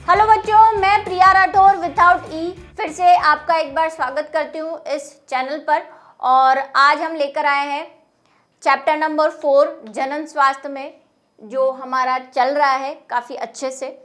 Hello बच्चों, मैं प्रिया Rathore without ई फिर से आपका एक बार स्वागत करती हूँ इस चैनल पर। और आज हम लेकर आए हैं चैप्टर नंबर 4 जनन स्वास्थ्य में, जो हमारा चल रहा है काफ़ी अच्छे से,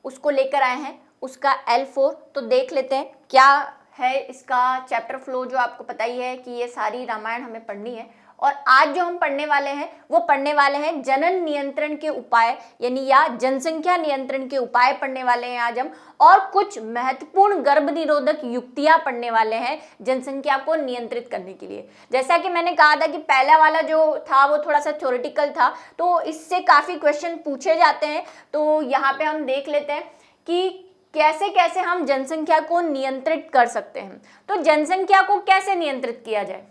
उसको लेकर आए हैं, उसका L4। तो देख लेते हैं क्या है इसका चैप्टर फ्लो। जो आपको पता ही है कि ये सारी रामायण हमें पढ़नी है। और आज जो हम पढ़ने वाले हैं वो पढ़ने वाले हैं जनन नियंत्रण के उपाय, यानी या जनसंख्या नियंत्रण के उपाय पढ़ने वाले हैं आज हम। और कुछ महत्वपूर्ण गर्भ निरोधक युक्तियां पढ़ने वाले हैं जनसंख्या को नियंत्रित करने के लिए। जैसा कि मैंने कहा था कि पहला वाला जो था वो थोड़ा सा थ्योरेटिकल था, तो इससे काफ़ी क्वेश्चन पूछे जाते हैं। तो यहाँ पे हम देख लेते हैं कि कैसे कैसे हम जनसंख्या को नियंत्रित कर सकते हैं। तो जनसंख्या को कैसे नियंत्रित किया जाए?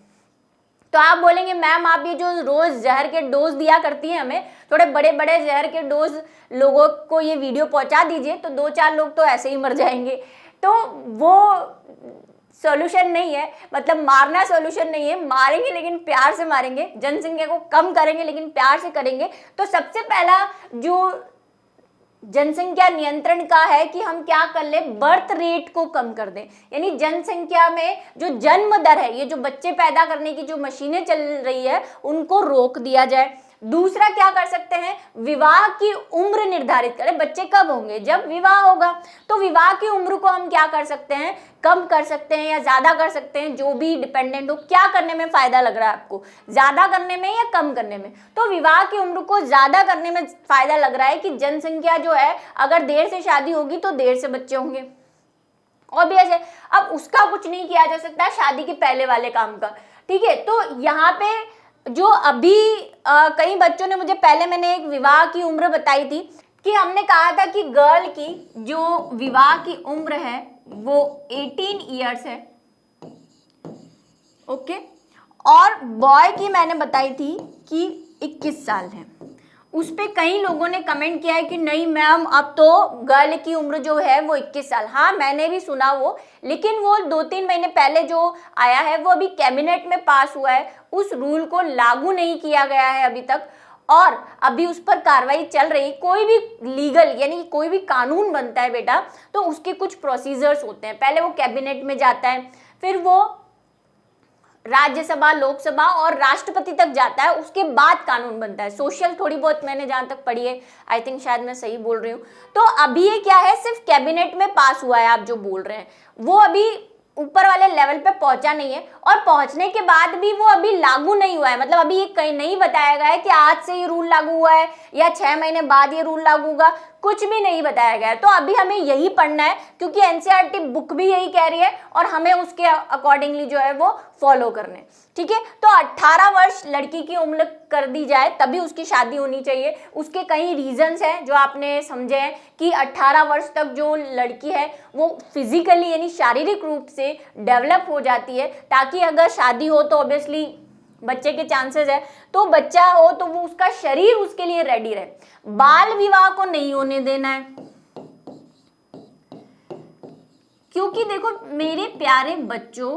तो आप बोलेंगे मैम आप ये जो रोज जहर के डोज दिया करती हैं हमें, थोड़े बड़े बड़े जहर के डोज लोगों को ये वीडियो पहुंचा दीजिए तो 2-4 लोग तो ऐसे ही मर जाएंगे। तो वो सॉल्यूशन नहीं है, मतलब मारना सॉल्यूशन नहीं है। मारेंगे लेकिन प्यार से मारेंगे, जनसंख्या को कम करेंगे लेकिन प्यार से करेंगे। तो सबसे पहला जो जनसंख्या नियंत्रण का है कि हम क्या कर ले, बर्थ रेट को कम कर दें। यानी जनसंख्या में जो जन्म दर है, ये जो बच्चे पैदा करने की जो मशीनें चल रही है उनको रोक दिया जाए। दूसरा क्या कर सकते हैं, विवाह की उम्र निर्धारित करें। बच्चे कब होंगे, जब विवाह होगा। तो विवाह की उम्र को हम क्या कर सकते हैं, कम कर सकते हैं या ज्यादा कर सकते हैं, जो भी डिपेंडेंट हो। क्या करने में फायदा लग रहा है आपको, ज्यादा करने में या कम करने में? तो विवाह की उम्र को ज्यादा करने में फायदा लग रहा है कि जनसंख्या जो है, अगर देर से शादी होगी तो देर से बच्चे होंगे, ऑब्वियस है। अब उसका कुछ नहीं किया जा सकता शादी के पहले वाले काम का, ठीक है। तो यहाँ पे जो अभी कई बच्चों ने मुझे, पहले मैंने एक विवाह की उम्र बताई थी कि हमने कहा था कि गर्ल की जो विवाह की उम्र है वो 18 इयर्स है, ओके। और बॉय की मैंने बताई थी कि 21 साल है। उस पे कई लोगों ने कमेंट किया है कि नहीं मैम अब तो गर्ल की उम्र जो है वो 21 साल। हाँ मैंने भी सुना वो, लेकिन वो 2-3 महीने पहले जो आया है वो अभी कैबिनेट में पास हुआ है, उस रूल को लागू नहीं किया गया है अभी तक, और अभी उस पर कार्रवाई चल रही। कोई भी लीगल यानी कोई भी कानून बनता है बेटा तो उसके कुछ प्रोसीजर्स होते हैं। पहले वो कैबिनेट में जाता है, फिर वो राज्यसभा, लोकसभा और राष्ट्रपति तक जाता है, उसके बाद कानून बनता है। सोशल थोड़ी बहुत मैंने जहां तक पढ़ी है, आई थिंक शायद मैं सही बोल रही हूँ। तो अभी ये क्या है, सिर्फ कैबिनेट में पास हुआ है। आप जो बोल रहे हैं वो अभी ऊपर वाले लेवल पे पहुंचा नहीं है, और पहुंचने के बाद भी वो अभी लागू नहीं हुआ है। मतलब अभी ये कहीं नहीं बताया गया है कि आज से ये रूल लागू हुआ है या 6 महीने बाद ये रूल लागू होगा, कुछ भी नहीं बताया गया है। तो अभी हमें यही पढ़ना है क्योंकि एनसीईआरटी बुक भी यही कह रही है और हमें उसके अकॉर्डिंगली जो है वो फॉलो करने, ठीक है। तो 18 वर्ष लड़की की उम्र कर दी जाए तभी उसकी शादी होनी चाहिए। उसके कई रीजंस हैं जो आपने समझे हैं कि 18 वर्ष तक जो लड़की है वो फिजिकली यानी शारीरिक रूप से डेवलप हो जाती है, ताकि अगर शादी हो तो ऑब्वियसली बच्चे के चांसेस है, तो बच्चा हो तो वो उसका शरीर उसके लिए रेडी रहे। बाल विवाह को नहीं होने देना है, क्योंकि देखो मेरे प्यारे बच्चों,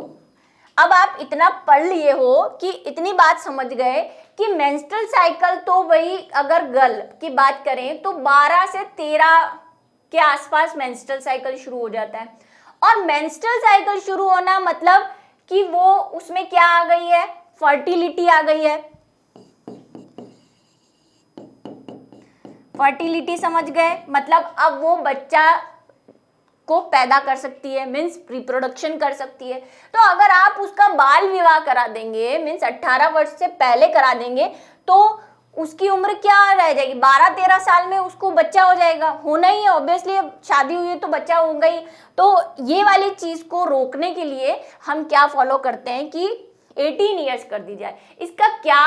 अब आप इतना पढ़ लिए हो कि इतनी बात समझ गए कि मेंस्ट्रुअल साइकिल तो वही, अगर गर्ल की बात करें तो 12 से 13 के आसपास मेंस्ट्रुअल साइकिल शुरू हो जाता है। और मेंस्ट्रुअल साइकिल शुरू होना मतलब कि वो उसमें क्या आ गई है, फर्टिलिटी आ गई है। फर्टिलिटी समझ गए, मतलब अब वो बच्चा को पैदा कर सकती है, मीन्स रिप्रोडक्शन कर सकती है। तो अगर आप उसका बाल विवाह करा देंगे, मीन्स 18 वर्ष से पहले करा देंगे, तो उसकी उम्र क्या रह जाएगी, 12-13 साल में उसको बच्चा हो जाएगा, होना ही है ऑब्वियसली। अब शादी हुई है तो बच्चा होगा ही। तो ये वाली चीज को रोकने के लिए हम क्या फॉलो करते हैं कि 18 ईयर्स कर दी जाए। इसका क्या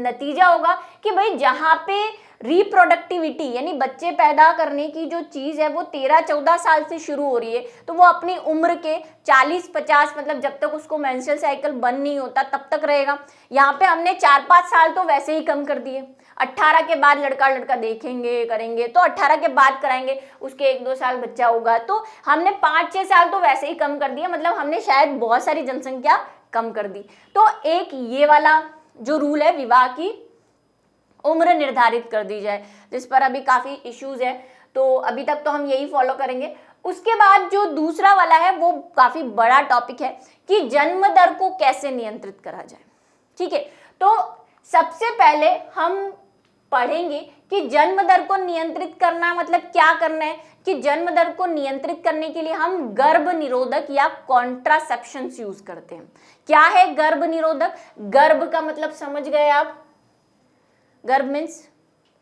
नतीजा होगा कि भाई जहाँ पे रिप्रोडक्टिविटी यानी बच्चे पैदा करने की जो चीज़ है वो 13-14 साल से शुरू हो रही है, तो वो अपनी उम्र के 40-50 मतलब जब तक उसको मेंस्ट्रुअल साइकिल बंद नहीं होता तब तक रहेगा। यहाँ पे हमने 4-5 साल तो वैसे ही कम कर दिए। 18 के बाद लड़का देखेंगे करेंगे तो 18 के बाद कराएंगे, उसके 1-2 साल बच्चा होगा, तो हमने 5-6 साल तो वैसे ही कम कर दिया। मतलब हमने शायद बहुत सारी जनसंख्या कम कर दी। तो एक ये वाला जो रूल है, विवाह की उम्र निर्धारित कर दी जाए, जिस पर अभी काफ़ी इश्यूज है। तो अभी तक तो हम यही फॉलो करेंगे। उसके बाद जो दूसरा वाला है वो काफी बड़ा टॉपिक है कि जन्म दर को कैसे नियंत्रित करा जाए। ठीक है, तो सबसे पहले हम पढ़ेंगे कि जन्म दर को नियंत्रित करना मतलब क्या करना है। कि जन्म दर को नियंत्रित करने के लिए हम गर्भ निरोधक या कॉन्ट्रासेप्शंस यूज करते हैं। क्या है गर्भ निरोधक? गर्भ का मतलब समझ गए आप, गर्भ मीन्स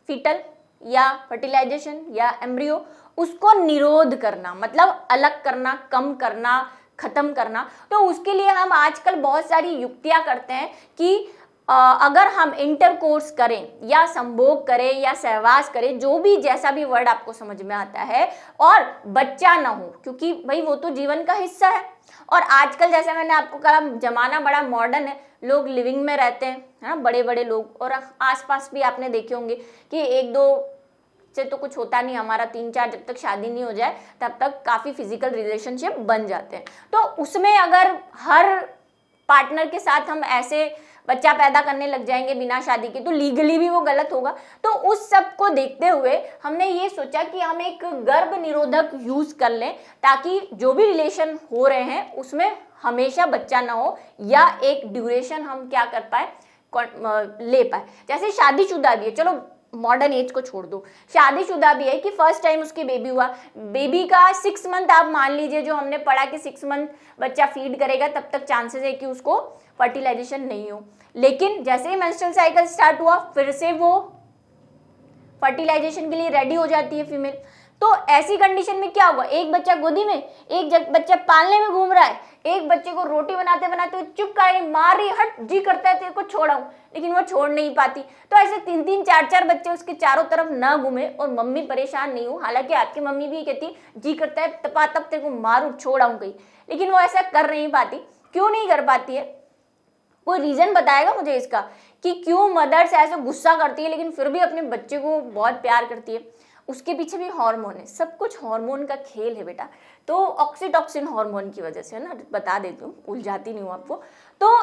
फीटल या फर्टिलाइजेशन या एम्ब्रियो, उसको निरोध करना मतलब अलग करना, कम करना, खत्म करना। तो उसके लिए हम आजकल बहुत सारी युक्तियां करते हैं कि अगर हम इंटरकोर्स करें या संभोग करें या सहवास करें, जो भी जैसा भी वर्ड आपको समझ में आता है, और बच्चा ना हो, क्योंकि भाई वो तो जीवन का हिस्सा है। और आजकल जैसे मैंने आपको कहा जमाना बड़ा मॉडर्न है, लोग लिविंग में रहते हैं, है ना, बड़े बड़े लोग। और आसपास भी आपने देखे होंगे कि एक दो से तो कुछ होता नहीं, हमारा 3-4 जब तक शादी नहीं हो जाए तब तक काफी फिजिकल रिलेशनशिप बन जाते हैं। तो उसमें अगर हर पार्टनर के साथ हम ऐसे बच्चा पैदा करने लग जाएंगे बिना शादी के, तो लीगली भी वो गलत होगा। तो उस सब को देखते हुए हमने ये सोचा कि हम एक गर्भ निरोधक यूज कर लें, ताकि जो भी रिलेशन हो रहे हैं उसमें हमेशा बच्चा ना हो, या एक ड्यूरेशन हम क्या कर पाए, ले पाए। जैसे शादीशुदा भी है, चलो मॉडर्न एज को छोड़ दो, शादीशुदा भी है कि फर्स्ट टाइम उसके बेबी हुआ, बेबी का 6 मंथ आप मान लीजिए, जो हमने पढ़ा कि 6 मंथ बच्चा फीड करेगा तब तक चांसेस है कि उसको फर्टिलाइजेशन नहीं हो। लेकिन जैसे ही मेंस्ट्रुअल साइकिल स्टार्ट हुआ फिर से वो फर्टिलाइजेशन के लिए रेडी हो जाती है फीमेल। तो ऐसी कंडीशन में क्या होगा, एक बच्चा गोदी में, एक बच्चा पालने में घूम रहा है, एक बच्चे को रोटी बनाते बनाते चुप कर मार रही, हट जी करता है तेरे को छोड़ाऊं, लेकिन वो छोड़ नहीं पाती। तो ऐसे 3-3 4-4 बच्चे उसके चारों तरफ ना घूमे और मम्मी परेशान नहीं हो। हालांकि आपकी मम्मी भी कहती जी करता है तपा तब तेरे को मारूं छोड़ाऊं कहीं, लेकिन वो ऐसा कर नहीं पाती। क्यों नहीं कर पाती है? कोई रीजन बताएगा मुझे इसका कि क्यों मदर्स ऐसे गुस्सा करती है लेकिन फिर भी अपने बच्चे को बहुत प्यार करती है? उसके पीछे भी हार्मोन है, सब कुछ हार्मोन का खेल है बेटा। तो ऑक्सीटॉक्सिन हार्मोन की वजह से है ना, बता देती हूँ, उलझाती नहीं हूँ आपको। तो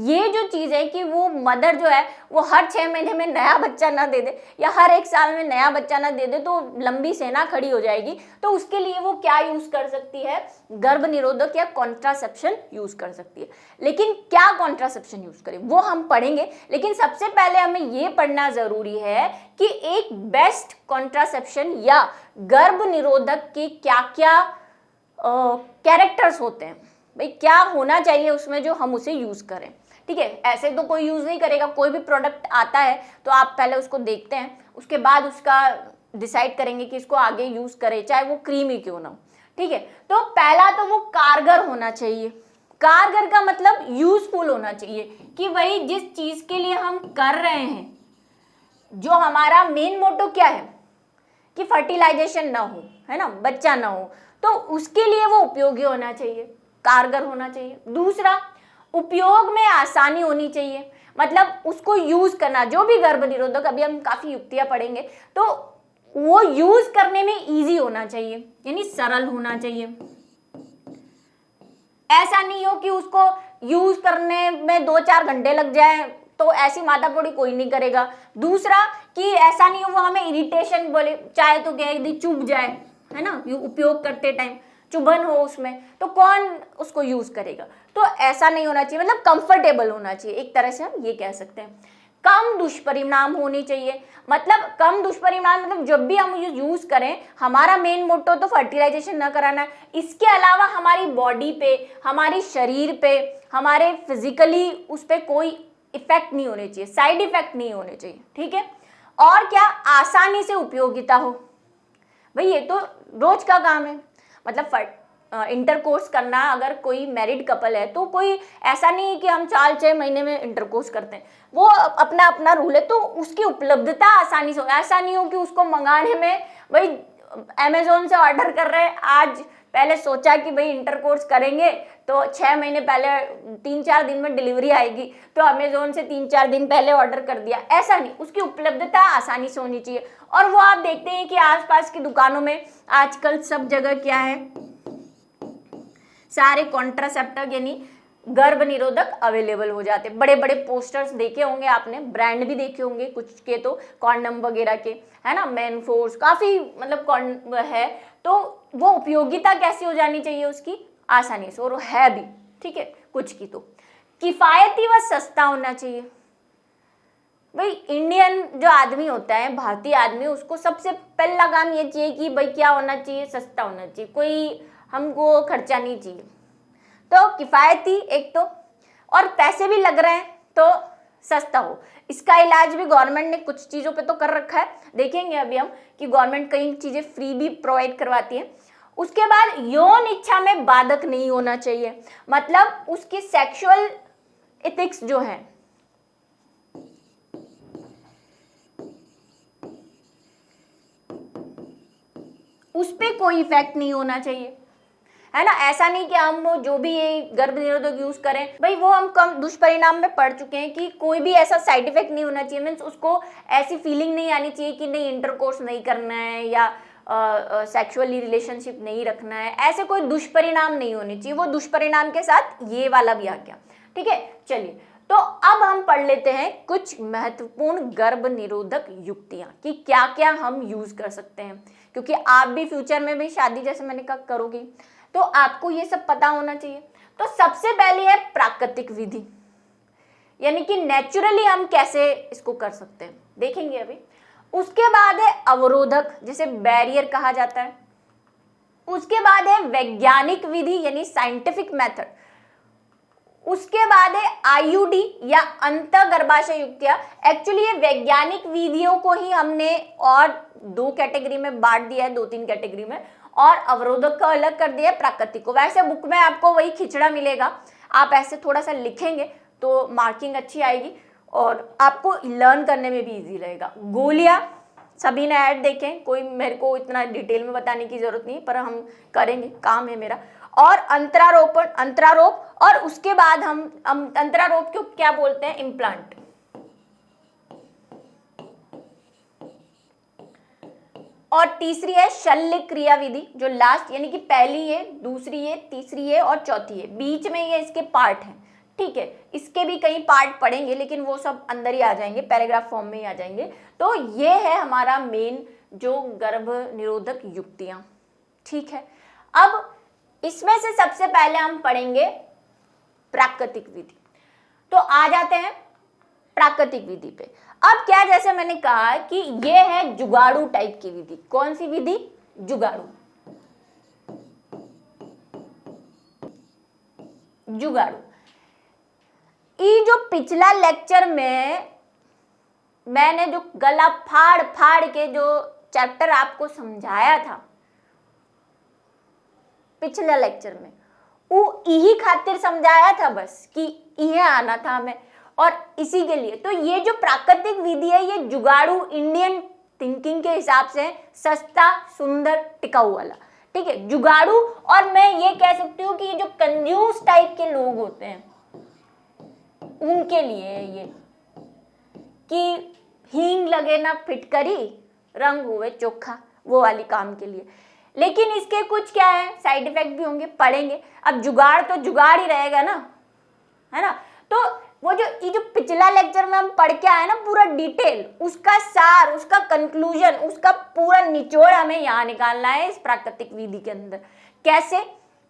ये जो चीज़ है कि वो मदर जो है वो हर 6 महीने में नया बच्चा ना दे दे या हर 1 साल में नया बच्चा ना दे दे तो लंबी सेना खड़ी हो जाएगी। तो उसके लिए वो क्या यूज कर सकती है, गर्भ निरोधक या कॉन्ट्रासेप्शन यूज कर सकती है। लेकिन क्या कॉन्ट्रासेप्शन यूज करें वो हम पढ़ेंगे, लेकिन सबसे पहले हमें ये पढ़ना जरूरी है कि एक बेस्ट कॉन्ट्रासेप्शन या गर्भ निरोधक के क्या क्या कैरेक्टर्स होते हैं, भाई क्या होना चाहिए उसमें जो हम उसे यूज करें। ठीक है, ऐसे तो कोई यूज नहीं करेगा, कोई भी प्रोडक्ट आता है तो आप पहले उसको देखते हैं, उसके बाद उसका डिसाइड करेंगे कि इसको आगे यूज करें, चाहे वो क्रीम ही क्यों ना हो। ठीक है, तो पहला तो वो कारगर होना चाहिए। कारगर का मतलब यूजफुल होना चाहिए कि भाई जिस चीज के लिए हम कर रहे हैं, जो हमारा मेन मोटो क्या है कि फर्टिलाइजेशन ना हो, है ना, बच्चा ना हो, तो उसके लिए वो उपयोगी होना चाहिए, कारगर होना चाहिए। दूसरा, उपयोग में आसानी होनी चाहिए, मतलब उसको यूज करना, जो भी गर्भ निरोधक, अभी हम काफी युक्तियां पढ़ेंगे, तो वो यूज करने में इजी होना चाहिए, यानी सरल होना चाहिए। ऐसा नहीं हो कि उसको यूज करने में 2-4 घंटे लग जाए, तो ऐसी माथापोड़ी कोई नहीं करेगा। दूसरा कि ऐसा नहीं हो वो हमें इरिटेशन बोले, चाहे तो क्या यदि चुभ जाए, है ना, उपयोग करते टाइम चुभन हो उसमें, तो कौन उसको यूज करेगा। तो ऐसा नहीं होना चाहिए, मतलब कंफर्टेबल होना चाहिए, एक तरह से हम ये कह सकते हैं। कम दुष्परिणाम होने चाहिए, मतलब कम दुष्परिणाम मतलब जब भी हम यूज करें, हमारा मेन मोटो तो फर्टिलाइजेशन न कराना है, इसके अलावा हमारी बॉडी पे, हमारी शरीर पे, हमारे फिजिकली उस पर कोई इफेक्ट नहीं होने चाहिए, साइड इफेक्ट नहीं होने चाहिए। ठीक है, और क्या, आसानी से उपयोगिता हो, भाई ये तो रोज का काम है, मतलब इंटरकोर्स करना, अगर कोई मैरिड कपल है तो कोई ऐसा नहीं है कि हम 4-6 महीने में इंटरकोर्स करते हैं, वो अपना अपना रूल है। तो उसकी उपलब्धता आसानी से हो, ऐसा नहीं हो कि उसको मंगाने में, भाई अमेजोन से ऑर्डर कर रहे हैं, आज पहले सोचा कि भाई इंटरकोर्स करेंगे तो 6 महीने पहले 3-4 दिन में डिलीवरी आएगी, तो अमेजोन से 3-4 दिन पहले ऑर्डर कर दिया, ऐसा नहीं, उसकी उपलब्धता आसानी से होनी चाहिए। और वो आप देखते हैं कि आसपास की दुकानों में आजकल सब जगह क्या है, सारे कॉन्ट्रासेप्टिव यानी गर्भ निरोधक अवेलेबल हो जाते। बड़े बड़े पोस्टर्स देखे होंगे आपने, ब्रांड भी देखे होंगे कुछ के, तो कॉन्डम वगैरह के, है ना, मैन फोर्स, काफी मतलब है। तो वो उपयोगिता कैसी हो जानी चाहिए उसकी, आसानी से, और है भी, ठीक है। कुछ की तो किफायती व सस्ता होना चाहिए। भाई इंडियन जो आदमी होता है, भारतीय आदमी, उसको सबसे पहला काम ये चाहिए कि भाई क्या होना चाहिए, सस्ता होना चाहिए, कोई हमको खर्चा नहीं चाहिए। तो किफायती एक तो, और पैसे भी लग रहे हैं तो सस्ता हो। इसका इलाज भी गवर्नमेंट ने कुछ चीज़ों पे तो कर रखा है, देखेंगे अभी हम कि गवर्नमेंट कई चीज़ें फ्री भी प्रोवाइड करवाती है। उसके बाद यौन इच्छा में बाधक नहीं होना चाहिए, मतलब उसकी सेक्सुअल एथिक्स जो है, उस पर कोई इफेक्ट नहीं होना चाहिए, है ना। ऐसा नहीं कि हम जो भी ये गर्भ निरोधक यूज करें, भाई वो हम कम दुष्परिणाम में पढ़ चुके हैं कि कोई भी ऐसा साइड इफेक्ट नहीं होना चाहिए। मीन्स उसको ऐसी फीलिंग नहीं आनी चाहिए कि नहीं इंटरकोर्स नहीं करना है या सेक्सुअली रिलेशनशिप नहीं रखना है, ऐसे कोई दुष्परिणाम नहीं होने चाहिए। वो दुष्परिणाम के साथ ये वाला भी आ गया, ठीक है। चलिए, तो अब हम पढ़ लेते हैं कुछ महत्वपूर्ण गर्भ निरोधक युक्तियां कि क्या क्या हम यूज कर सकते हैं, क्योंकि आप भी फ्यूचर में भी शादी जैसे मैंने कहा करोगी, तो आपको ये सब पता होना चाहिए। तो सबसे पहली है प्राकृतिक विधि, यानी कि नेचुरली हम कैसे इसको कर सकते हैं, देखेंगे अभी। उसके बाद है अवरोधक, जिसे बैरियर कहा जाता है। उसके बाद है वैज्ञानिक विधि यानी साइंटिफिक मेथड। उसके बाद है आईयूडी या अंतःगर्भाशय युक्तियां। एक्चुअली ये वैज्ञानिक विधियों को ही हमने और दो कैटेगरी में बांट दिया है, 2-3 कैटेगरी में, और अवरोधक को अलग कर दिया है, प्राकृतिक को। वैसे बुक में आपको वही खिचड़ा मिलेगा, आप ऐसे थोड़ा सा लिखेंगे तो मार्किंग अच्छी आएगी और आपको लर्न करने में भी इजी रहेगा। गोलियां सभी ने ऐड देखें, कोई मेरे को इतना डिटेल में बताने की जरूरत नहीं, पर हम करेंगे, काम है मेरा। और अंतरारोप, और उसके बाद हम अंतरारोप को क्या बोलते हैं, इम्प्लांट। और तीसरी है शल्य क्रिया विधि, जो लास्ट, यानी कि पहली है, दूसरी है, तीसरी है और चौथी है, बीच में ये इसके पार्ट हैं, ठीक है। इसके भी कई पार्ट पढ़ेंगे, लेकिन वो सब अंदर ही आ जाएंगे, पैराग्राफ फॉर्म में ही आ जाएंगे। तो ये है हमारा मेन जो गर्भ निरोधक युक्तियां, ठीक है। अब इसमें से सबसे पहले हम पढ़ेंगे प्राकृतिक विधि। तो आ जाते हैं प्राकृतिक विधि पे। अब क्या, जैसे मैंने कहा कि ये है जुगाड़ू टाइप की विधि। कौन सी विधि, जुगाड़ू। ये जो पिछला लेक्चर में मैंने जो गला फाड़ फाड़ के जो चैप्टर आपको समझाया था पिछले लेक्चर में, वो यही खातिर समझाया था बस कि यह आना था हमें, और इसी के लिए। तो ये जो प्राकृतिक विधि है, ये जुगाड़ू इंडियन थिंकिंग के हिसाब से सस्ता, सुंदर, टिकाऊ वाला, ठीक है, जुगाड़ू। और मैं ये कह सकती हूँ कि ये जो कंजूस टाइप के लोग होते हैं उनके लिए ये, कि हींग लगे ना फिटकरी, रंग हुए चोखा, वो वाली काम के लिए। लेकिन इसके कुछ क्या है, साइड इफेक्ट भी होंगे, पढ़ेंगे। अब जुगाड़ तो जुगाड़ ही रहेगा ना, है ना। तो वो जो ये जो पिछला लेक्चर में हम पढ़ के आए ना, पूरा डिटेल, उसका सार, उसका कंक्लूजन, उसका पूरा निचोड़ हमें यहाँ निकालना है इस प्राकृतिक विधि के अंदर। कैसे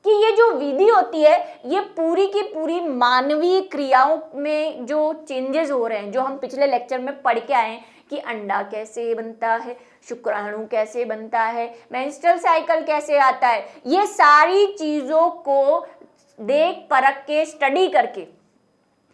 कि ये जो विधि होती है, ये पूरी की पूरी मानवीय क्रियाओं में जो चेंजेस हो रहे हैं, जो हम पिछले लेक्चर में पढ़ के आए हैं कि अंडा कैसे बनता है, शुक्राणु कैसे बनता है, मेंस्ट्रुअल साइकिल कैसे आता है, ये सारी चीज़ों को देख परख के स्टडी करके,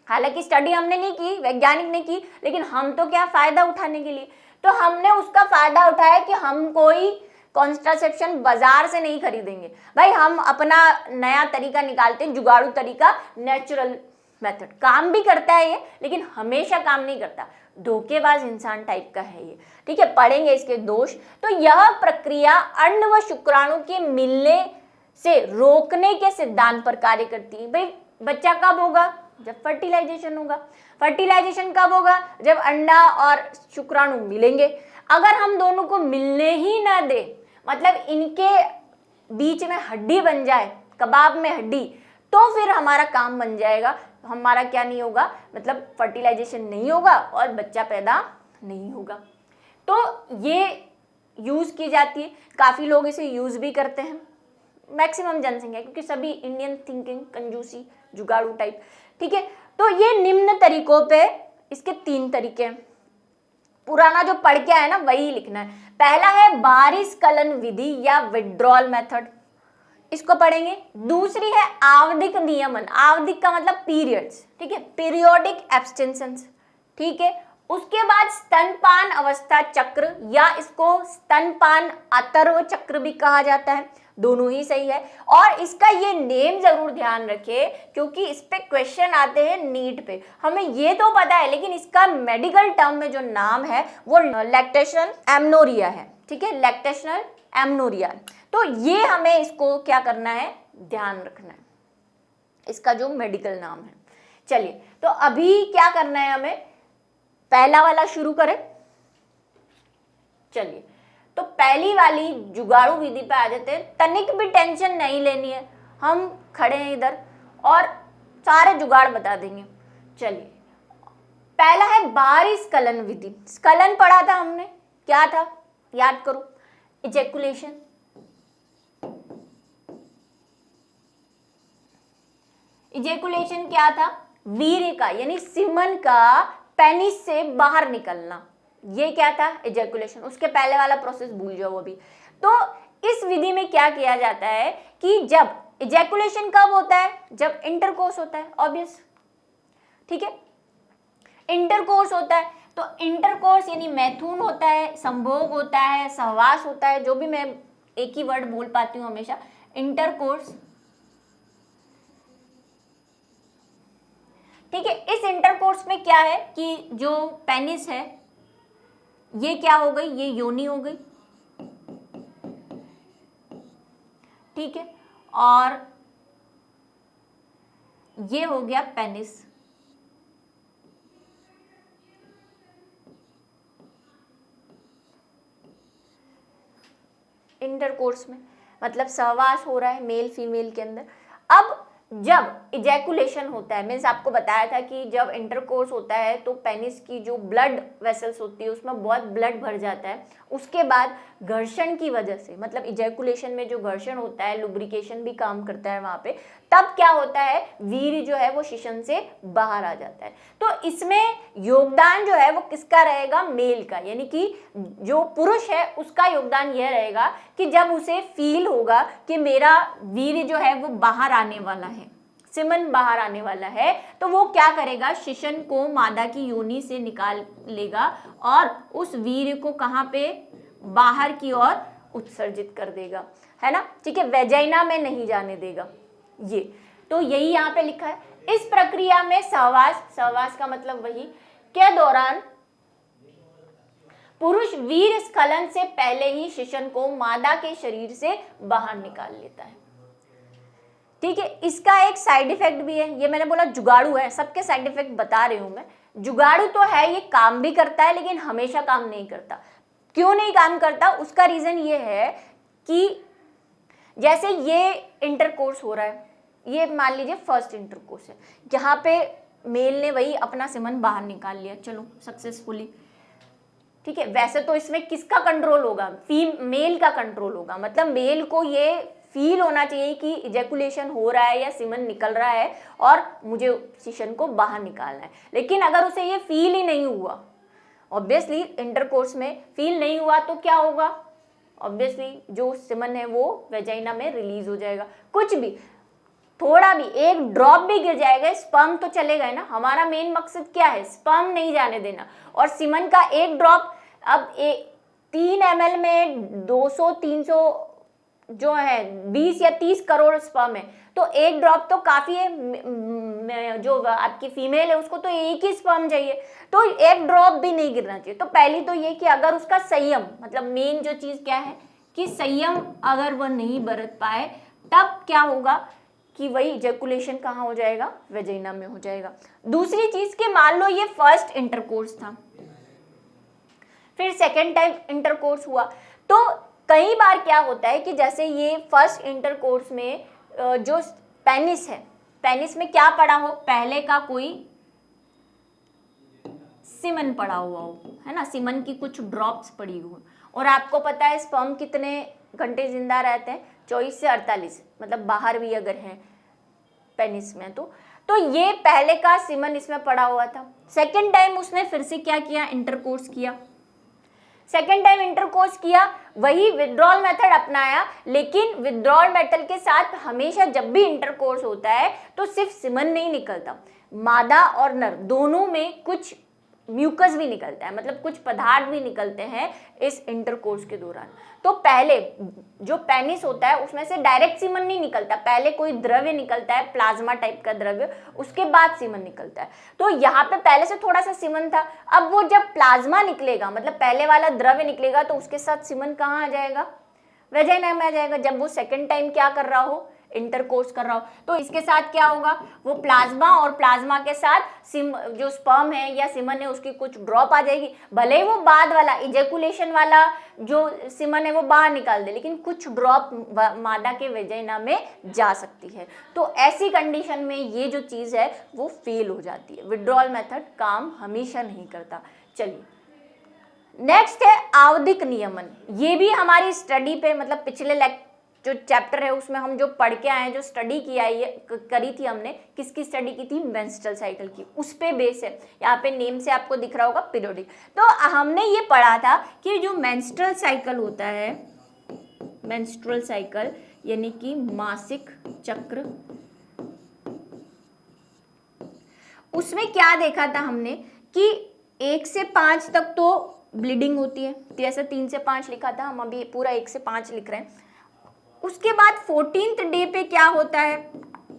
हालांकि स्टडी हमने नहीं की, वैज्ञानिक ने की, लेकिन हम तो क्या फ़ायदा उठाने के लिए, तो हमने उसका फ़ायदा उठाया कि हम कोई कॉन्ट्रासेप्शन बाजार से नहीं खरीदेंगे भाई, हम अपना नया तरीका निकालते हैं, जुगाड़ू तरीका, नेचुरल मेथड। काम भी करता है ये, लेकिन हमेशा काम नहीं करता, धोखेबाज इंसान टाइप का है ये, ठीक है। पढ़ेंगे इसके दोष। तो यह प्रक्रिया अंड व शुक्राणु के मिलने से रोकने के सिद्धांत पर कार्य करती है। भाई बच्चा कब होगा, जब फर्टिलाइजेशन होगा। फर्टिलाइजेशन कब होगा, जब अंडा और शुक्राणु मिलेंगे। अगर हम दोनों को मिलने ही ना दे, मतलब इनके बीच में हड्डी बन जाए, कबाब में हड्डी, तो फिर हमारा काम बन जाएगा, हमारा क्या नहीं होगा, मतलब फर्टिलाइजेशन नहीं होगा और बच्चा पैदा नहीं होगा। तो ये यूज की जाती है, काफी लोग इसे यूज भी करते हैं, मैक्सिमम जनसंख्या, क्योंकि सभी इंडियन थिंकिंग कंजूसी जुगाड़ू टाइप, ठीक है। तो ये निम्न तरीकों पे, इसके 3 तरीके हैं, पुराना जो पढ़ के आया ना वही लिखना है। पहला है बारिश-कलन विधि या विड्रॉल मेथड, इसको पढ़ेंगे। दूसरी है आवधिक नियमन, आवधिक का मतलब पीरियड्स, ठीक है, पीरियोडिक एब्सटेंशंस, ठीक है। उसके बाद स्तनपान अवस्था चक्र या इसको स्तनपान अतर्व चक्र भी कहा जाता है, दोनों ही सही है। और इसका ये नेम जरूर ध्यान रखें क्योंकि इस पे क्वेश्चन आते हैं नीट पे। हमें ये तो पता है लेकिन इसका मेडिकल टर्म में जो नाम है वो लैक्टेशनल एमनोरिया है, ठीक है, लैक्टेशनल एमनोरिया। तो ये हमें इसको क्या करना है, ध्यान रखना है, इसका जो मेडिकल नाम है। चलिए तो अभी क्या करना है, हमें पहला वाला शुरू करें। चलिए तो पहली वाली जुगाड़ू विधि पे आ जाते हैं। तनिक भी टेंशन नहीं लेनी है, हम खड़े हैं इधर और सारे जुगाड़ बता देंगे। चलिए पहला है बारिश-कलन विधि। स्खलन पढ़ा था हमने, क्या था याद करो, इजैकुलेशन। इजैकुलेशन क्या था, वीर्य का यानी सीमन का पेनिस से बाहर निकलना, ये क्या था, इजैकुलेशन। उसके पहले वाला प्रोसेस भूल जाओ अभी। तो इस विधि में क्या किया जाता है कि जब इजैकुलेशन कब होता है, जब इंटरकोर्स होता है, ऑब्वियस, ठीक है, इंटरकोर्स होता है। तो इंटरकोर्स यानी मैथुन होता है, संभोग होता है, सहवास होता है, जो भी मैं एक ही वर्ड बोल पाती हूँ हमेशा, इंटरकोर्स, ठीक है। इस इंटरकोर्स में क्या है कि जो पेनिस है ये क्या हो गई, ये योनि हो गई, ठीक है, और ये हो गया पेनिस। इंटरकोर्स में मतलब सहवास हो रहा है मेल फीमेल के अंदर। अब जब इजैकुलेशन होता है, मीन्स आपको बताया था कि जब इंटरकोर्स होता है तो पेनिस की जो ब्लड वेसल्स होती है उसमें बहुत ब्लड भर जाता है। उसके बाद घर्षण की वजह से, मतलब इजैकुलेशन में जो घर्षण होता है, लुब्रिकेशन भी काम करता है वहां पे, तब क्या होता है, वीर्य जो है वो शिशन से बाहर आ जाता है। तो इसमें योगदान जो है वो किसका रहेगा, मेल का, यानी कि जो पुरुष है उसका योगदान यह रहेगा कि जब उसे फील होगा कि मेरा वीर्य जो है वो बाहर आने वाला है, सीमन बाहर आने वाला है, तो वो क्या करेगा, शिशन को मादा की योनि से निकाल लेगा और उस वीर्य को कहाँ पे, बाहर की ओर उत्सर्जित कर देगा, है ना, ठीक है, वेजाइना में नहीं जाने देगा। ये तो यही यहाँ पे लिखा है। इस प्रक्रिया में सहवास, सहवास का मतलब वही, के दौरान पुरुष वीर्य स्खलन से पहले ही शिशन को मादा के शरीर से बाहर निकाल लेता है, ठीक है। इसका एक साइड इफेक्ट भी है, ये मैंने बोला जुगाड़ू है, सबके साइड इफेक्ट बता रही हूं मैं। जुगाड़ू तो है, ये काम भी करता है लेकिन हमेशा काम नहीं करता। क्यों नहीं काम करता, उसका रीजन ये है कि जैसे ये इंटरकोर्स हो रहा है, ये मान लीजिए फर्स्ट इंटरकोर्स है, यहाँ पे मेल ने वही अपना सीमन बाहर निकाल लिया, चलो सक्सेसफुली, ठीक है। वैसे तो इसमें किसका कंट्रोल होगा, मेल का कंट्रोल होगा, मतलब मेल को ये फील होना चाहिए कि इजैकुलेशन हो रहा है या सीमन निकल रहा है और मुझे शिशन को बाहर निकालना है। लेकिन अगर उसे ये फील ही नहीं हुआ, ऑब्वियसली इंटरकोर्स में फील नहीं हुआ, तो क्या होगा, ऑब्वियसली जो सीमन है वो वेजाइना में रिलीज हो जाएगा। कुछ भी, थोड़ा भी, एक ड्रॉप भी गिर जाएगा, स्पर्म तो चलेगा है ना, हमारा मेन मकसद क्या है, स्पर्म नहीं जाने देना। और सीमन का एक ड्रॉप, अब 3 ml में 200-300 जो है 20 या 30 करोड़ स्पर्म है, तो एक ड्रॉप तो काफी है। जो आपकी फीमेल है उसको तो एक ही स्पर्म चाहिए, तो एक ड्रॉप भी नहीं गिरना चाहिए। तो पहली तो ये कि अगर उसका संयम, मतलब मेन जो चीज क्या है कि संयम अगर वह नहीं बरत पाए, तब क्या होगा कि वही इजैकुलेशन कहाँ हो जाएगा, वेजाइना में हो जाएगा। दूसरी चीज कि मान लो ये फर्स्ट इंटरकोर्स था, फिर सेकेंड टाइम इंटरकोर्स हुआ, तो कई बार क्या होता है कि जैसे ये फर्स्ट इंटरकोर्स में जो पेनिस है, पेनिस में क्या पड़ा हो, पहले का कोई सीमन पड़ा हुआ हो, है ना, सीमन की कुछ ड्रॉप्स पड़ी हो। और आपको पता है स्पर्म कितने घंटे जिंदा रहते हैं, 24 से 48, मतलब बाहर भी अगर है पेनिस में तो ये पहले का सीमन इसमें पड़ा हुआ था। सेकेंड टाइम उसने फिर से क्या किया, इंटरकोर्स किया। सेकेंड टाइम इंटरकोर्स किया, वही विथड्रॉल मेथड अपनाया, लेकिन विथड्रॉल मेथड के साथ हमेशा जब भी इंटरकोर्स होता है तो सिर्फ सीमन नहीं निकलता, मादा और नर दोनों में कुछ म्यूकस भी निकलता है, मतलब कुछ पदार्थ भी निकलते हैं इस इंटरकोर्स के दौरान। तो पहले जो पेनिस होता है उसमें से डायरेक्ट सीमन नहीं निकलता, पहले कोई द्रव्य निकलता है, प्लाज्मा टाइप का द्रव्य, उसके बाद सीमन निकलता है। तो यहाँ पे पहले से थोड़ा सा सीमन था, अब वो जब प्लाज्मा निकलेगा, मतलब पहले वाला द्रव्य निकलेगा, तो उसके साथ सीमन कहाँ आ जाएगा, वेजाइना में आ जाएगा। जब वो सेकेंड टाइम क्या कर रहा हो, इंटरकोर्स कर रहा हो, तो इसके साथ क्या होगा, वो प्लाज्मा और प्लाज्मा के साथ जो स्पर्म है या सीमन है उसकी कुछ ड्रॉप आ जाएगी। भले ही वो बाद वाला इजेकुलेशन वाला जो सीमन है वो बाहर निकाल दे, लेकिन कुछ ड्रॉप मादा के वेजाइना में जा सकती है। तो ऐसी कंडीशन में ये जो चीज़ है वो फेल हो जाती है, विथड्रॉल मेथड काम हमेशा नहीं करता। चलिए नेक्स्ट है आवधिक नियमन। ये भी हमारी स्टडी पे, मतलब पिछले जो चैप्टर है उसमें हम जो पढ़ के आए हैं, जो स्टडी किया है, करी थी हमने, किसकी स्टडी की थी, मेंस्ट्रुअल साइकिल की, उस पे बेस है। यहाँ पे नेम से आपको दिख रहा होगा पीरियोडिक। तो हमने ये पढ़ा था कि जो मेंस्ट्रुअल साइकिल होता है, मेंस्ट्रुअल साइकिल यानी कि मासिक चक्र, उसमें क्या देखा था हमने कि 1 से 5 तक तो ब्लीडिंग होती है, जैसे 3 से 5 लिखा था, हम अभी पूरा 1 से 5 लिख रहे हैं। उसके बाद 14th डे पे क्या होता है,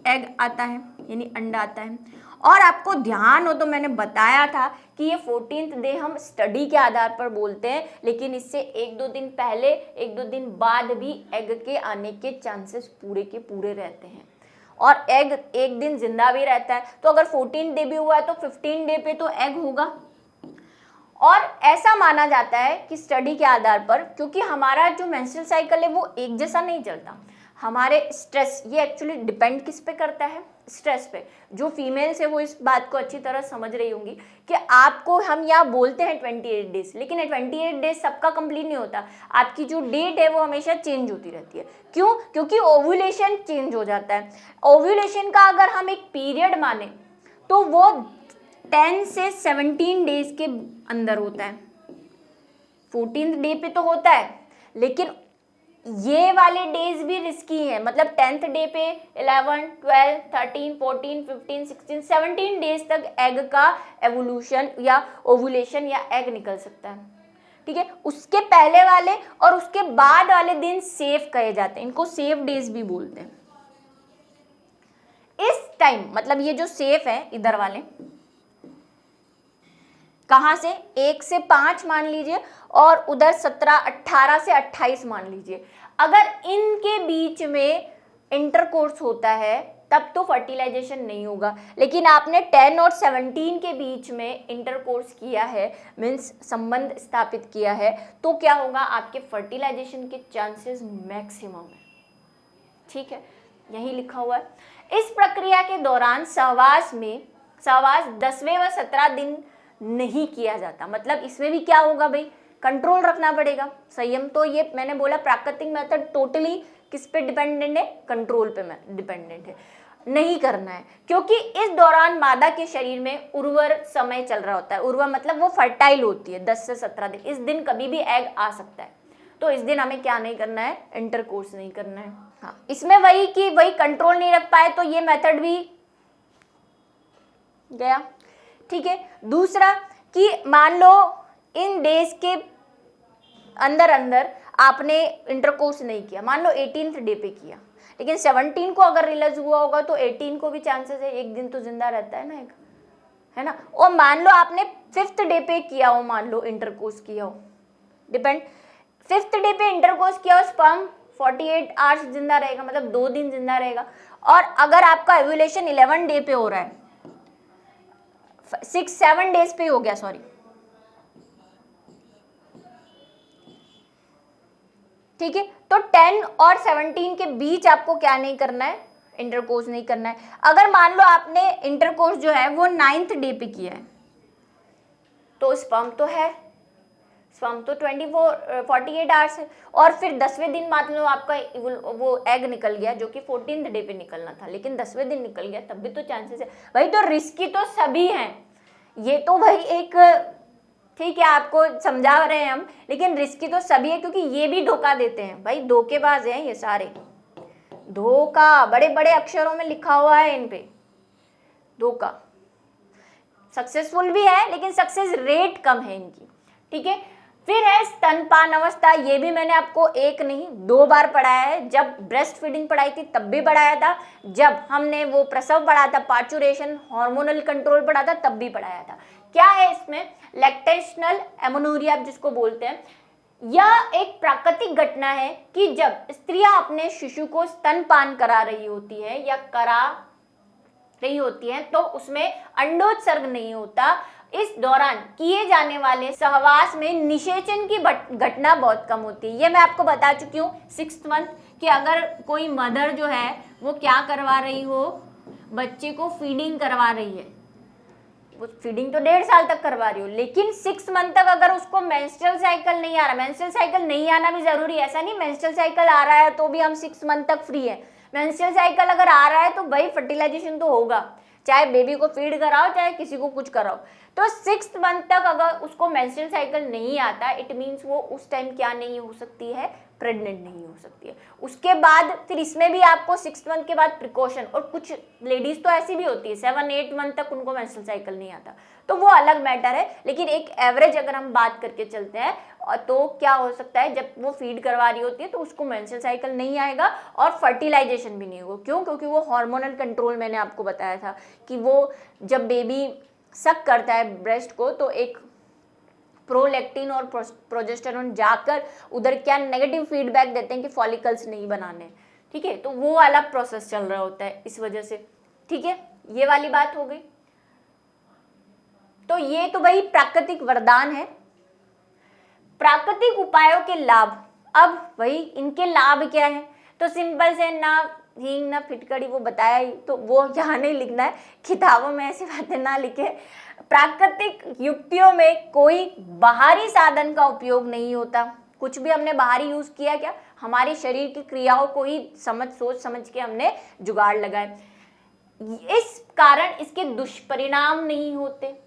एग आता है, यानी अंडा आता है। और आपको ध्यान हो तो मैंने बताया था कि ये 14th डे हम स्टडी के आधार पर बोलते हैं, लेकिन इससे 1-2 दिन पहले 1-2 दिन बाद भी एग के आने के चांसेस पूरे के पूरे रहते हैं। और एग एक दिन जिंदा भी रहता है, तो अगर 14th डे भी हुआ है तो 15 डे पे तो एग होगा। और ऐसा माना जाता है कि स्टडी के आधार पर, क्योंकि हमारा जो मेंस्ट्रुअल साइकिल है वो एक जैसा नहीं चलता, हमारे स्ट्रेस, ये एक्चुअली डिपेंड किस पे करता है, स्ट्रेस पे। जो फीमेल्स है वो इस बात को अच्छी तरह समझ रही होंगी कि आपको हम यहाँ बोलते हैं 28 डेज, लेकिन 28 डेज सबका कंप्लीट नहीं होता, आपकी जो डेट है वो हमेशा चेंज होती रहती है। क्यों? क्योंकि ओव्यूलेशन चेंज हो जाता है। ओव्यूलेशन का अगर हम एक पीरियड माने तो वो 10 से 17 डेज के अंदर होता है। 14th डे पे तो होता है, लेकिन ये वाले डेज भी रिस्की हैं, मतलब 10th डे पे 11, 12, 13, 14, 15, 16, 17 डेज तक एग का एवोल्यूशन या ओवुलेशन या एग निकल सकता है। ठीक है, उसके पहले वाले और उसके बाद वाले दिन सेफ कहे जाते हैं, इनको सेफ डेज भी बोलते हैं। इस टाइम, मतलब ये जो सेफ है इधर वाले, कहां से, 1 से 5 मान लीजिए, और उधर 17, 18 से 28 मान लीजिए। अगर इनके बीच में इंटरकोर्स होता है तब तो फर्टिलाइजेशन नहीं होगा, लेकिन आपने 10 और 17 के बीच में इंटरकोर्स किया है, मीन्स संबंध स्थापित किया है, तो क्या होगा, आपके फर्टिलाइजेशन के चांसेस मैक्सिमम है। ठीक है, यही लिखा हुआ है। इस प्रक्रिया के दौरान सहवास 10वें व 17 दिन नहीं किया जाता। मतलब इसमें भी क्या होगा भाई, कंट्रोल रखना पड़ेगा, संयम। तो ये मैंने बोला प्राकृतिक मेथड टोटली किस पे डिपेंडेंट है, कंट्रोल पे डिपेंडेंट है, नहीं करना है, क्योंकि इस दौरान मादा के शरीर में उर्वर समय चल रहा होता है। उर्वर मतलब वो फर्टाइल होती है 10 से 17 दिन। इस दिन कभी भी एग आ सकता है, तो इस दिन हमें क्या नहीं करना है, इंटरकोर्स नहीं करना है। हाँ, इसमें वही कि वही कंट्रोल नहीं रख पाए तो ये मेथड भी गया। ठीक है, दूसरा कि मान लो इन डेज के अंदर आपने इंटरकोर्स नहीं किया, मान लो 18th डे पे किया, लेकिन 17 को अगर रिलीज हुआ होगा तो 18 को भी चांसेस है, एक दिन तो जिंदा रहता है ना एक, है ना। और मान लो आपने 5th डे पे किया हो, मान लो इंटरकोर्स किया हो, डिपेंड, 5th डे पे इंटरकोर्स किया हो, स्पर्म 48 आवर्स जिंदा रहेगा, मतलब 2 दिन जिंदा रहेगा। और अगर आपका एवुलेशन 11 डे पे हो रहा है, 6-7 डेज पे हो गया, सॉरी, ठीक है, तो 10 और 17 के बीच आपको क्या नहीं करना है, इंटरकोर्स नहीं करना है। अगर मान लो आपने इंटरकोर्स जो है वो 9th डे पे किया है तो स्पर्म तो है, स्पर्म तो 48 आवर्स है, और फिर 10वें दिन मान लो आपका वो एग निकल गया जो कि 14th डे पे निकलना था, लेकिन 10वें दिन निकल गया, तब भी तो चांसेस है भाई। तो रिस्की तो सभी हैं, ये तो भाई एक ठीक है आपको समझा रहे हैं हम, लेकिन रिस्की तो सभी है क्योंकि ये भी धोखा देते हैं भाई, धोखेबाज हैं ये सारे। धोखा बड़े बड़े अक्षरों में लिखा हुआ है इन पे, धोखा। सक्सेसफुल भी है लेकिन सक्सेस रेट कम है इनकी, ठीक है। फिर है स्तनपान अवस्था, ये भी मैंने आपको एक नहीं 2 बार पढ़ाया है। जब ब्रेस्ट फीडिंग पढ़ाई थी तब भी पढ़ाया था, जब हमने वो प्रसव पढ़ा था, पार्चुरेशन हार्मोनल कंट्रोल पढ़ा था तब भी पढ़ाया था। क्या है इसमें, लैक्टेशनल एमोनोरिया जिसको बोलते हैं, यह एक प्राकृतिक घटना है कि जब स्त्रियां अपने शिशु को स्तनपान करा रही होती है या करा रही होती है तो उसमें अंडोत्सर्ग नहीं होता। इस दौरान किए जाने वाले सहवास में निषेचन की घटना बहुत कम होती है। ये मैं आपको बता चुकी हूँ 6th मंथ कि अगर कोई मदर जो है वो क्या करवा रही हो, बच्चे को फीडिंग करवा रही है, वो फीडिंग तो 1.5 साल तक करवा रही हो, लेकिन 6 मंथ तक अगर उसको मेंस्ट्रुअल साइकिल नहीं आ रहा, मेंस्ट्रुअल साइकिल नहीं आना भी जरूरी है, ऐसा नहीं मेंस्ट्रुअल साइकिल आ रहा है तो भी हम 6 मंथ तक फ्री है। मेंस्ट्रुअल साइकिल अगर आ रहा है तो भाई फर्टिलाइजेशन तो होगा, चाहे बेबी को फीड कराओ चाहे किसी को कुछ कराओ। तो 6th मंथ तक अगर उसको मेंस्ट्रुअल साइकिल नहीं आता, इट मीन्स वो उस टाइम क्या नहीं हो सकती है, प्रेग्नेंट नहीं हो सकती है। उसके बाद फिर इसमें भी आपको 6th मंथ के बाद प्रिकॉशन, और कुछ लेडीज तो ऐसी भी होती है 7-8 मंथ तक उनको मेंस्ट्रुअल साइकिल नहीं आता, तो वो अलग मैटर है। लेकिन एक एवरेज अगर हम बात करके चलते हैं तो क्या हो सकता है, जब वो फीड करवा रही होती है तो उसको मेंस्ट्रुअल साइकिल नहीं आएगा और फर्टिलाइजेशन भी नहीं होगा। क्यों? क्योंकि वो हार्मोनल कंट्रोल, मैंने आपको बताया था कि वो जब बेबी सक करता है ब्रेस्ट को तो एक प्रोलैक्टिन और प्रोजेस्टेरोन जाकर उधर क्या नेगेटिव फीडबैक देते हैं कि फॉलिकल्स नहीं बनाने, ठीक है। तो वो वाला प्रोसेस चल रहा होता है इस वजह से, ठीक है। ये वाली बात हो गई। तो ये तो भाई प्राकृतिक वरदान है। प्राकृतिक उपायों के लाभ, अब भाई इनके लाभ क्या है, तो सिंपल से ना हींग ना फिटकड़ी वो बताया ही, तो वो यहाँ नहीं लिखना है, किताबों में ऐसी बातें ना लिखे। प्राकृतिक युक्तियों में कोई बाहरी साधन का उपयोग नहीं होता, कुछ भी हमने बाहरी यूज किया क्या, हमारे शरीर की क्रियाओं को ही सोच समझ के हमने जुगाड़ लगाए। इस कारण इसके दुष्परिणाम नहीं होते,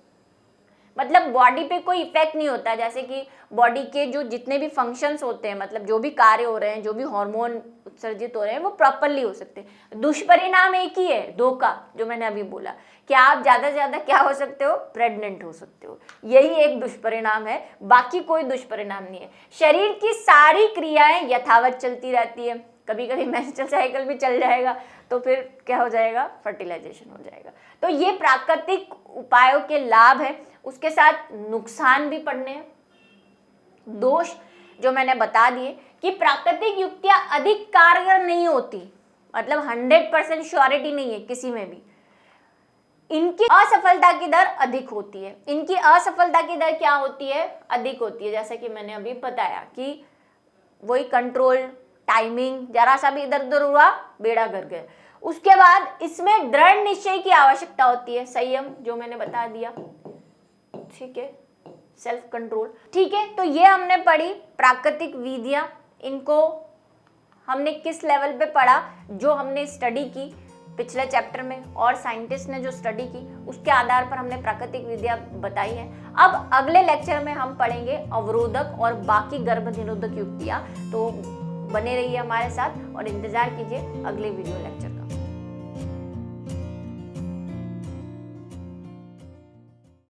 मतलब बॉडी पे कोई इफेक्ट नहीं होता। जैसे कि बॉडी के जो जितने भी फंक्शंस होते हैं, मतलब जो भी कार्य हो रहे हैं, जो भी हार्मोन उत्सर्जित हो रहे हैं, वो प्रॉपरली हो सकते हैं। दुष्परिणाम एक ही है, धोखा, जो मैंने अभी बोला कि आप ज़्यादा से ज़्यादा क्या हो सकते हो, प्रेग्नेंट हो सकते हो, यही एक दुष्परिणाम है, बाकी कोई दुष्परिणाम नहीं है। शरीर की सारी क्रियाएं यथावत चलती रहती है, कभी कभी मेंस्ट्रुअल साइकिल भी चल जाएगा तो फिर क्या हो जाएगा, फर्टिलाइजेशन हो जाएगा। तो ये प्राकृतिक उपायों के लाभ है, उसके साथ नुकसान भी पड़ने हैं, दोष जो मैंने बता दिए कि प्राकृतिक युक्तियां अधिक कारगर नहीं होती, मतलब 100% श्योरिटी नहीं है किसी में भी, इनकी असफलता की दर अधिक होती है। इनकी असफलता की दर क्या होती है, अधिक होती है, जैसा कि मैंने अभी बताया कि वही कंट्रोल, टाइमिंग, जरा सा भी इधर उधर हुआ बेड़ा गर्क गया। उसके बाद इसमें दृढ़ निश्चय की आवश्यकता होती है, संयम जो मैंने बता दिया, ठीक है, सेल्फ कंट्रोल, ठीक है। तो ये हमने पढ़ी प्राकृतिक विधियां, इनको हमने किस लेवल पे पढ़ा, जो हमने स्टडी की पिछले चैप्टर में और साइंटिस्ट ने जो स्टडी की उसके आधार पर हमने प्राकृतिक विधियां बताई हैं। अब अगले लेक्चर में हम पढ़ेंगे अवरोधक और बाकी गर्भ निरोधक युक्तियां। तो बने रहिए हमारे साथ और इंतजार कीजिए अगले वीडियो लेक्चर।